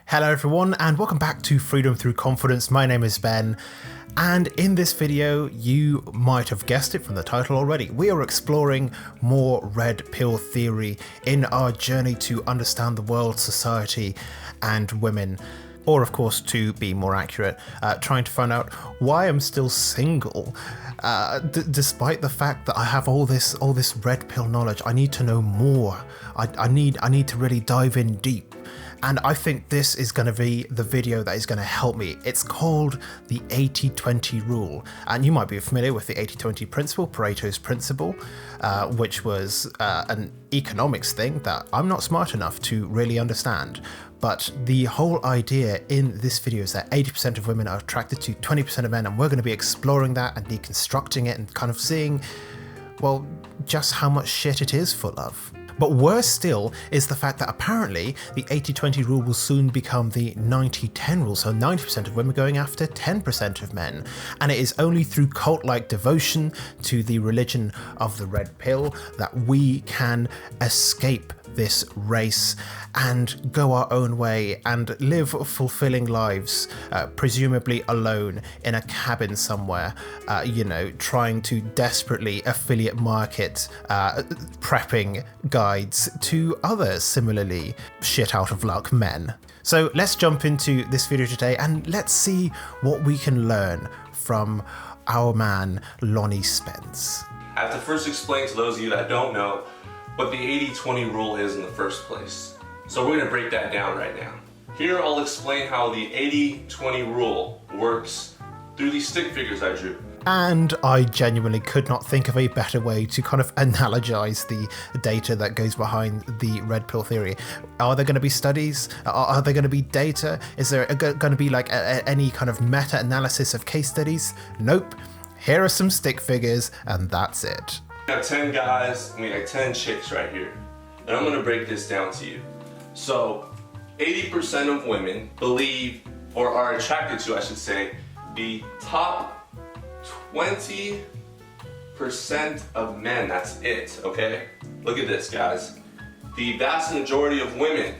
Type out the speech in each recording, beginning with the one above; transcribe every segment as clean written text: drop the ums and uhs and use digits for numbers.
Hello everyone and welcome back to Freedom Through Confidence. My name is Ben, and in this video you might have guessed it from the title already. We are exploring more red pill theory in our journey to understand the world, society and women. Or of course, to be more accurate, trying to find out why I'm still single. Despite the fact that I have all this red pill knowledge, I need to know more. I need to really dive in deep. And I think this is going to be the video that is going to help me. It's called the 80-20 rule. And you might be familiar with the 80-20 principle, Pareto's Principle, which was an economics thing that I'm not smart enough to really understand. But the whole idea in this video is that 80% of women are attracted to 20% of men, and we're going to be exploring that and deconstructing it and kind of seeing, well, just how much shit it is full of. But worse still is the fact that apparently the 80-20 rule will soon become the 90-10 rule, so 90% of women going after 10% of men. And it is only through cult-like devotion to the religion of the red pill that we can escape this race and go our own way and live fulfilling lives, presumably alone in a cabin somewhere, trying to desperately affiliate market prepping guides to other similarly shit out of luck men. So let's jump into this video today and let's see what we can learn from our man Lonnie Spence. I have to first explain to those of you that don't know what the 80-20 rule is in the first place. So we're going to break that down right now. Here I'll explain how the 80-20 rule works through these stick figures I drew. And I genuinely could not think of a better way to kind of analogize the data that goes behind the red pill theory. Are there going to be studies? Are there going to be data? Is there going to be like any kind of meta-analysis of case studies? Nope. Here are some stick figures and that's it. I have 10 guys, 10 chicks right here. And I'm going to break this down to you. So 80% of women believe, or are attracted to, I should say, the top 20% of men. That's it, okay? Look at this, guys. The vast majority of women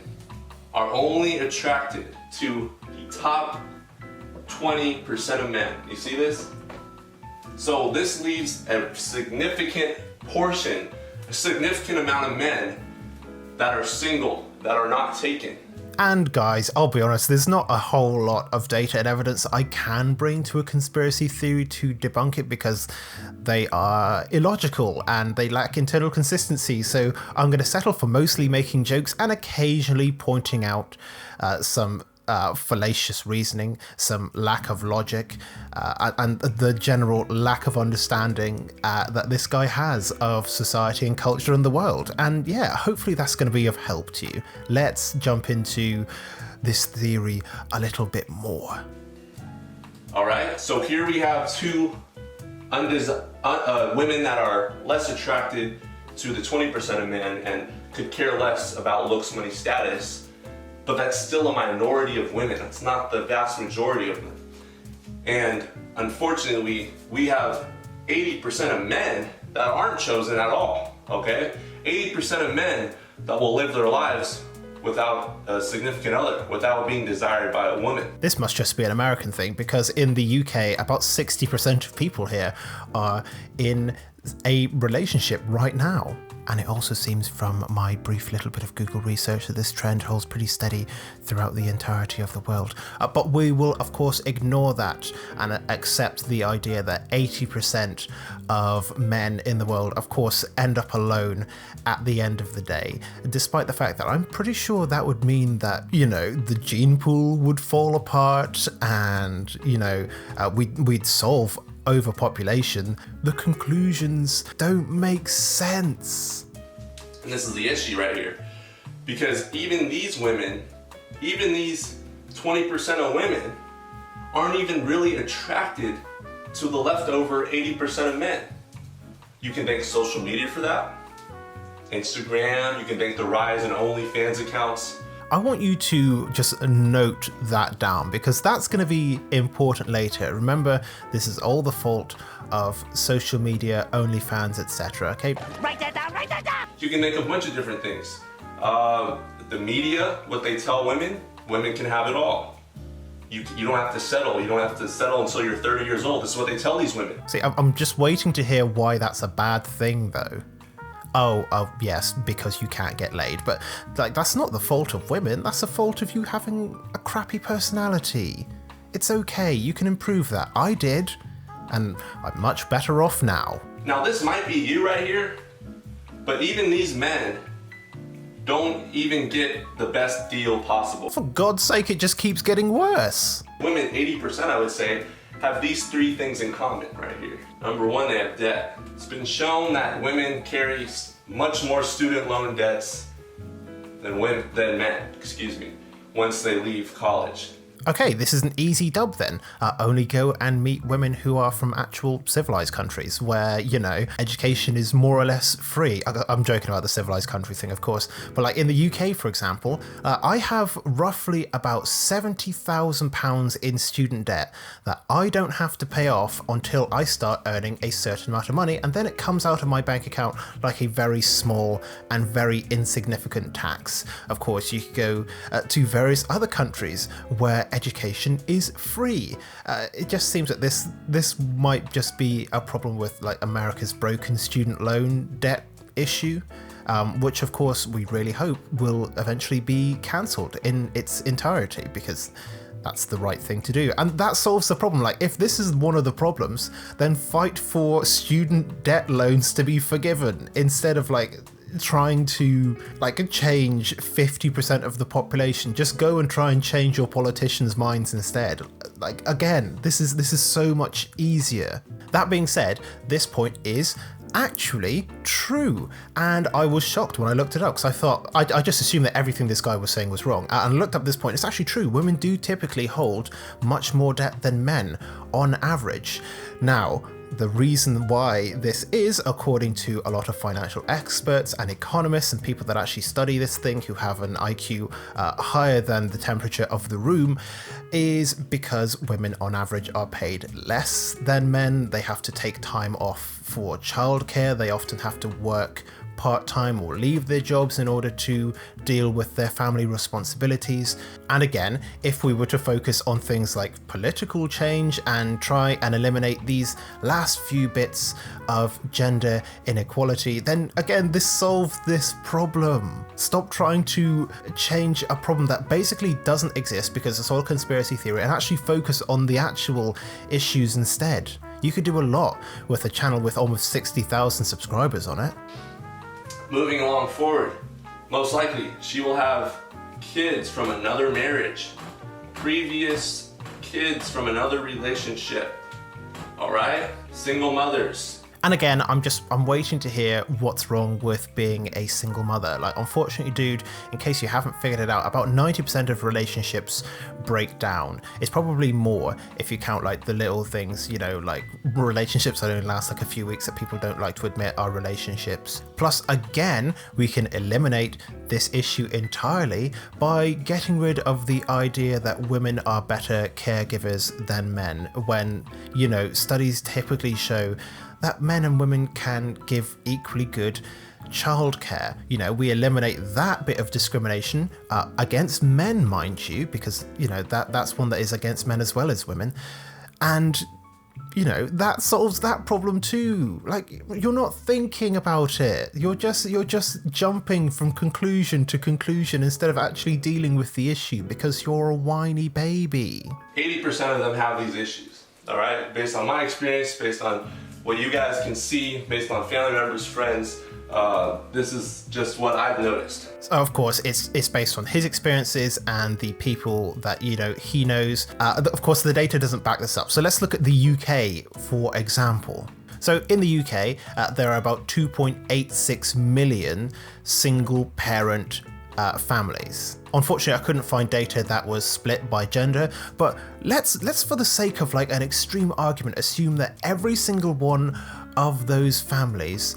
are only attracted to the top 20% of men. You see this? So this leaves a significant portion, a significant amount of men that are single, that are not taken. And guys, I'll be honest, there's not a whole lot of data and evidence I can bring to a conspiracy theory to debunk it because they are illogical and they lack internal consistency. So I'm going to settle for mostly making jokes and occasionally pointing out some fallacious reasoning, some lack of logic, and the general lack of understanding that this guy has of society and culture and the world. And yeah, hopefully that's going to be of help to you. Let's jump into this theory a little bit more. All right, so here we have two women that are less attracted to the 20% of men and could care less about looks, money, status. But that's still a minority of women. It's not the vast majority of them. And unfortunately, we have 80% of men that aren't chosen at all, okay? 80% of men that will live their lives without a significant other, without being desired by a woman. This must just be an American thing, because in the UK, about 60% of people here are in a relationship right now. And it also seems from my brief little bit of Google research that this trend holds pretty steady throughout the entirety of the world. But we will, of course, ignore that and accept the idea that 80% of men in the world, of course, end up alone at the end of the day, despite the fact that I'm pretty sure that would mean that, the gene pool would fall apart and, we'd solve overpopulation. The conclusions don't make sense. And this is the issue right here. Because even these women, even these 20% of women, aren't even really attracted to the leftover 80% of men. You can thank social media for that. Instagram, you can thank the rise in OnlyFans accounts. I want you to just note that down because that's going to be important later. Remember, this is all the fault of social media, OnlyFans, etc. Okay? Write that down, write that down! You can think of a bunch of different things. The media, what they tell women, women can have it all. You don't have to settle. You don't have to settle until you're 30 years old. This is what they tell these women. See, I'm just waiting to hear why that's a bad thing, though. Oh, yes, because you can't get laid. But like, that's not the fault of women. That's the fault of you having a crappy personality. It's okay. You can improve that. I did, and I'm much better off now. Now, this might be you right here, but even these men don't even get the best deal possible. For God's sake, it just keeps getting worse. Women, 80% I would say, have these three things in common right here. Number one, they have debt. It's been shown that women carry much more student loan debts than men, once they leave college. Okay, this is an easy dub then. Only go and meet women who are from actual civilized countries where, you know, education is more or less free. I'm joking about the civilized country thing, of course. But like in the UK, for example, I have roughly about £70,000 in student debt that I don't have to pay off until I start earning a certain amount of money. And then it comes out of my bank account like a very small and very insignificant tax. Of course, you could go to various other countries where education is free. It just seems that this might just be a problem with like America's broken student loan debt issue, which of course we really hope will eventually be cancelled in its entirety, because that's the right thing to do. And that solves the problem. Like, if this is one of the problems, then fight for student debt loans to be forgiven instead of like trying to like change 50% of the population. Just go and try and change your politicians' minds instead. Like, again, this is so much easier. That being said, this point is actually true, and I was shocked when I looked it up, because I thought I just assumed that everything this guy was saying was wrong, and I looked up this point. It's actually true. Women do typically hold much more debt than men on average. Now, the reason why this is, according to a lot of financial experts and economists and people that actually study this thing who have an IQ higher than the temperature of the room, is because women on average are paid less than men. They have to take time off for childcare. They often have to work part-time or leave their jobs in order to deal with their family responsibilities. And again, if we were to focus on things like political change and try and eliminate these last few bits of gender inequality, then again, this solves this problem. Stop trying to change a problem that basically doesn't exist because it's all conspiracy theory, and actually focus on the actual issues instead. You could do a lot with a channel with almost 60,000 subscribers on it. Moving along forward, most likely she will have kids from another marriage, previous kids from another relationship. All right, single mothers. And again, I'm waiting to hear what's wrong with being a single mother. Like, unfortunately, dude, in case you haven't figured it out, about 90% of relationships break down. It's probably more if you count like the little things, you know, like relationships that only last like a few weeks that people don't like to admit are relationships. Plus, again, we can eliminate this issue entirely by getting rid of the idea that women are better caregivers than men, when, you know, studies typically show that men and women can give equally good childcare. You know, we eliminate that bit of discrimination against men, mind you, because, you know, that's one that is against men as well as women. And, you know, that solves that problem too. Like, you're not thinking about it. You're just jumping from conclusion to conclusion instead of actually dealing with the issue because you're a whiny baby. 80% of them have these issues, all right? Based on my experience, based on what you guys can see, based on family members, friends, this is just what I've noticed. So of course, it's based on his experiences and the people that, you know, he knows. Of course, the data doesn't back this up. So let's look at the UK, for example. So in the UK, there are about 2.86 million single parent families. Unfortunately, I couldn't find data that was split by gender, but let's for the sake of like an extreme argument assume that every single one of those families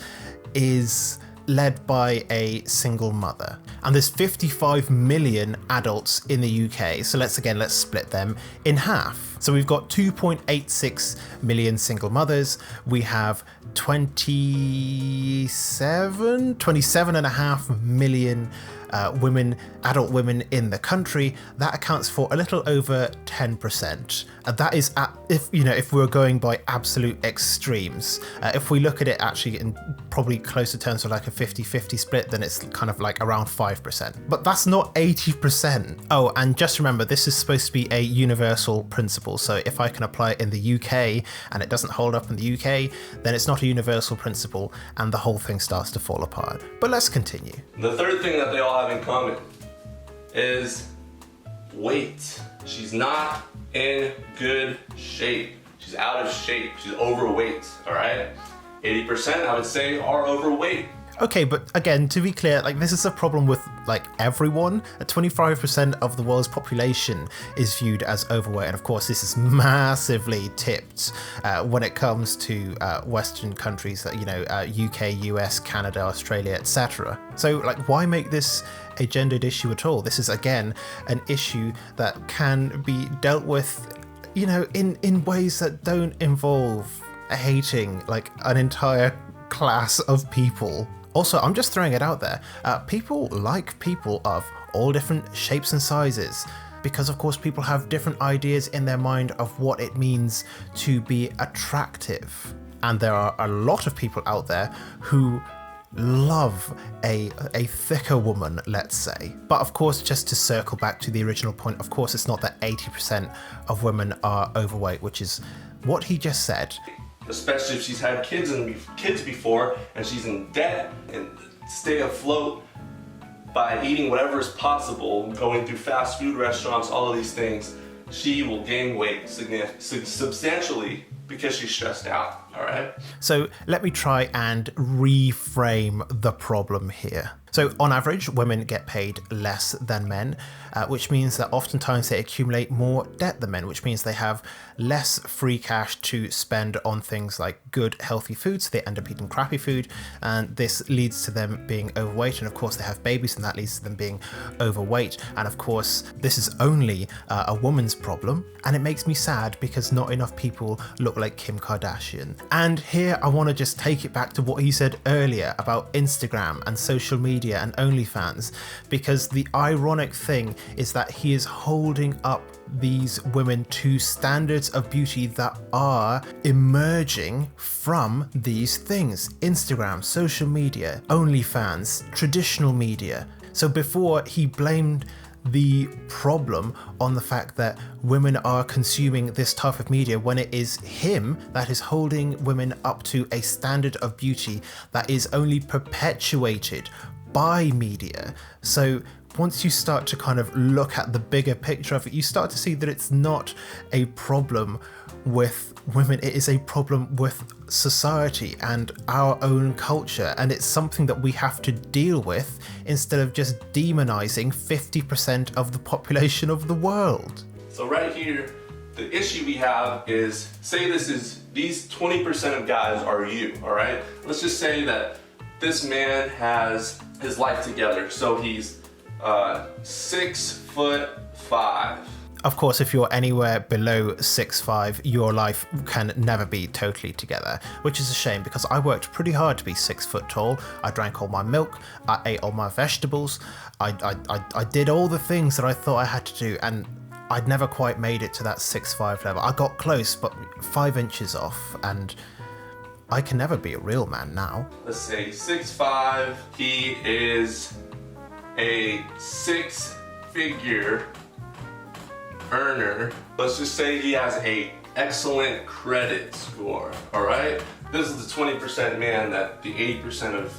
is led by a single mother. And there's 55 million adults in the UK. So let's split them in half. So we've got 2.86 million single mothers. We have 27.5 million adult women in the country, that accounts for a little over 10%. And that is if we're going by absolute extremes. If we look at it actually in probably closer terms of like a 50-50 split, then it's kind of like around 5%. But that's not 80%. Oh, and just remember, this is supposed to be a universal principle. So if I can apply it in the UK and it doesn't hold up in the UK, then it's not a universal principle and the whole thing starts to fall apart. But let's continue. The third thing that they all have in common is weight. She's not in good shape. She's out of shape. She's overweight, all right? 80%, I would say, are overweight. Okay, but again, to be clear, like this is a problem with like everyone. 25% of the world's population is viewed as overweight, and of course, this is massively tipped when it comes to Western countries, UK, US, Canada, Australia, etc. So, like, why make this a gendered issue at all? This is again an issue that can be dealt with, in ways that don't involve hating like an entire class of people. Also, I'm just throwing it out there. People like people of all different shapes and sizes because, of course, people have different ideas in their mind of what it means to be attractive. And there are a lot of people out there who love a thicker woman, let's say. But of course, just to circle back to the original point, of course, it's not that 80% of women are overweight, which is what he just said. Especially if she's had kids before and she's in debt and stay afloat by eating whatever is possible, going through fast food restaurants, all of these things, she will gain weight substantially because she's stressed out, all right? So let me try and reframe the problem here. So on average, women get paid less than men, which means that oftentimes they accumulate more debt than men, which means they have less free cash to spend on things like good, healthy food, so they end up eating crappy food, and this leads to them being overweight, and of course they have babies, and that leads to them being overweight, and of course this is only a woman's problem, and it makes me sad because not enough people look like Kim Kardashian. And here I want to just take it back to what he said earlier about Instagram and social media and OnlyFans, because the ironic thing is that he is holding up these women to standards of beauty that are emerging from these things: Instagram, social media, OnlyFans, traditional media. So before he blamed the problem on the fact that women are consuming this type of media, when it is him that is holding women up to a standard of beauty that is only perpetuated by media. So once you start to kind of look at the bigger picture of it, you start to see that it's not a problem with women, it is a problem with society and our own culture, and it's something that we have to deal with instead of just demonizing 50% of the population of the world. So right here, the issue we have is, say these 20% of guys are you, all right? Let's just say that this man has his life together, so he's 6'5". Of course, if you're anywhere below 6'5", your life can never be totally together, which is a shame because I worked pretty hard to be 6 foot tall. I drank all my milk, I ate all my vegetables, I did all the things that I thought I had to do, and I'd never quite made it to that 6'5" level. I got close, but 5 inches off, and I can never be a real man now. Let's say 6'5", he is a 6-figure earner. Let's just say he has a excellent credit score, all right? This is the 20% man that the 80% of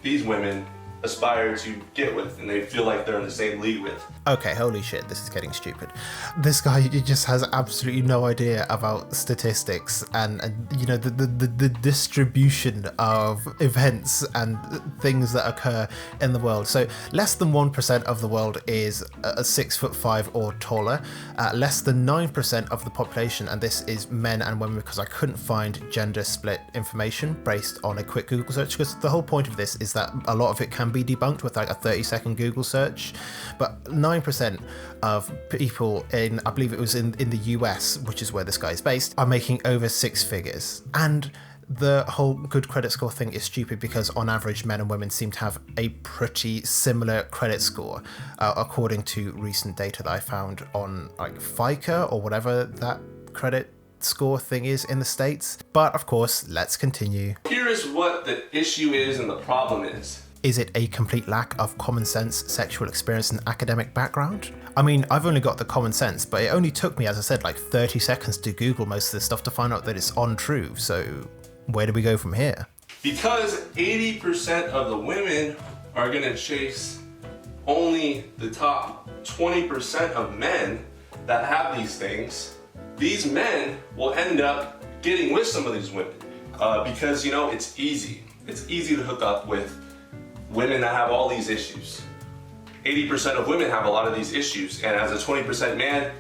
these women aspire to get with, and they feel like they're in the same league with. Okay, holy shit, this is getting stupid. This guy just has absolutely no idea about statistics and the distribution of events and things that occur in the world. So less than 1% of the world is 6'5" or taller. Less than 9% of the population, and this is men and women because I couldn't find gender split information based on a quick Google search, because the whole point of this is that a lot of it can be debunked with like a 30-second Google search. But 9% of people in, I believe it was in the US, which is where this guy is based, are making over 6 figures. And the whole good credit score thing is stupid because on average men and women seem to have a pretty similar credit score, according to recent data that I found on like FICA or whatever that credit score thing is in the States. But of course, let's continue. Here is what the issue is and the problem is. Is it a complete lack of common sense, sexual experience, and academic background? I mean, I've only got the common sense, but it only took me, as I said, like 30 seconds to Google most of this stuff to find out that it's untrue. So where do we go from here? Because 80% of the women are going to chase only the top 20% of men that have these things, these men will end up getting with some of these women. Because, you know, it's easy. It's easy to hook up with women that have all these issues. 80% of women have a lot of these issues, and as a 20% man,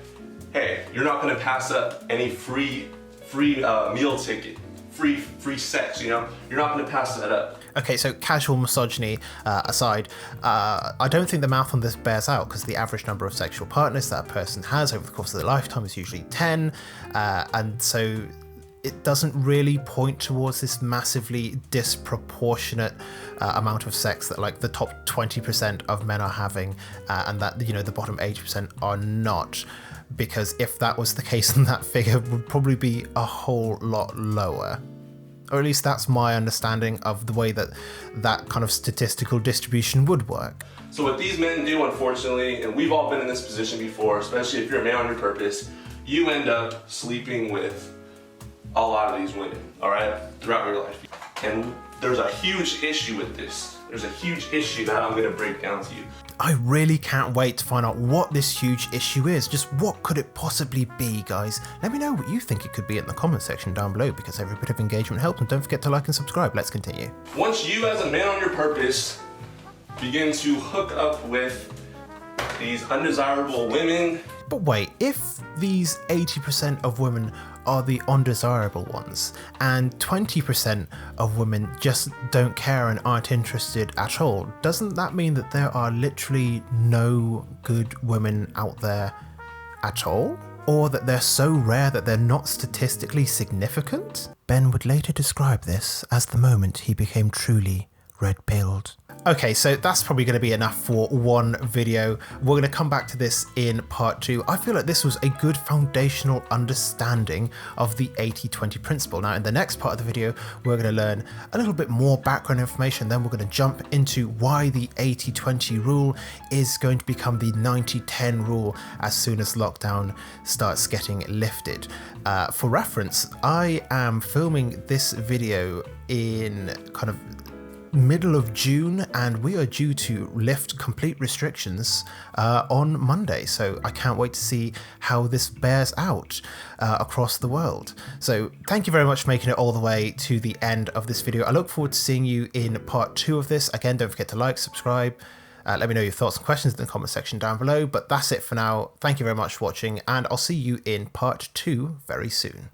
hey, you're not gonna pass up any free meal ticket, free sex, you know? You're not gonna pass that up. Okay, so casual misogyny aside, I don't think the math on this bears out because the average number of sexual partners that a person has over the course of their lifetime is usually 10, and so it doesn't really point towards this massively disproportionate amount of sex that like the top 20% of men are having, and that, you know, the bottom 80% are not. Because if that was the case, then that figure would probably be a whole lot lower. Or at least that's my understanding of the way that that kind of statistical distribution would work. So what these men do, unfortunately, and we've all been in this position before, especially if you're a man on your purpose, you end up sleeping with a lot of these women, all right, throughout your life. And there's a huge issue with this. There's a huge issue that I'm gonna break down to you. I really can't wait to find out what this huge issue is. Just what could it possibly be, guys? Let me know what you think it could be in the comment section down below, because every bit of engagement helps, and don't forget to like and subscribe. Let's continue. Once you as a man on your purpose begin to hook up with these undesirable women. But wait, if these 80% of women are the undesirable ones, and 20% of women just don't care and aren't interested at all, doesn't that mean that there are literally no good women out there at all? Or that they're so rare that they're not statistically significant? Ben would later describe this as the moment he became truly red-pilled. Okay, so that's probably going to be enough for one video. We're going to come back to this in part 2. I feel like this was a good foundational understanding of the 80-20 principle. Now, in the next part of the video, we're going to learn a little bit more background information. Then we're going to jump into why the 80-20 rule is going to become the 90-10 rule as soon as lockdown starts getting lifted. For reference, I am filming this video in kind of middle of June, and we are due to lift complete restrictions on Monday, so I can't wait to see how this bears out across the world. So thank you very much for making it all the way to the end of this video. I look forward to seeing you in part 2 of this. Again, don't forget to like, subscribe, let me know your thoughts and questions in the comment section down below. But that's it for now. Thank you very much for watching, and I'll see you in part 2 very soon.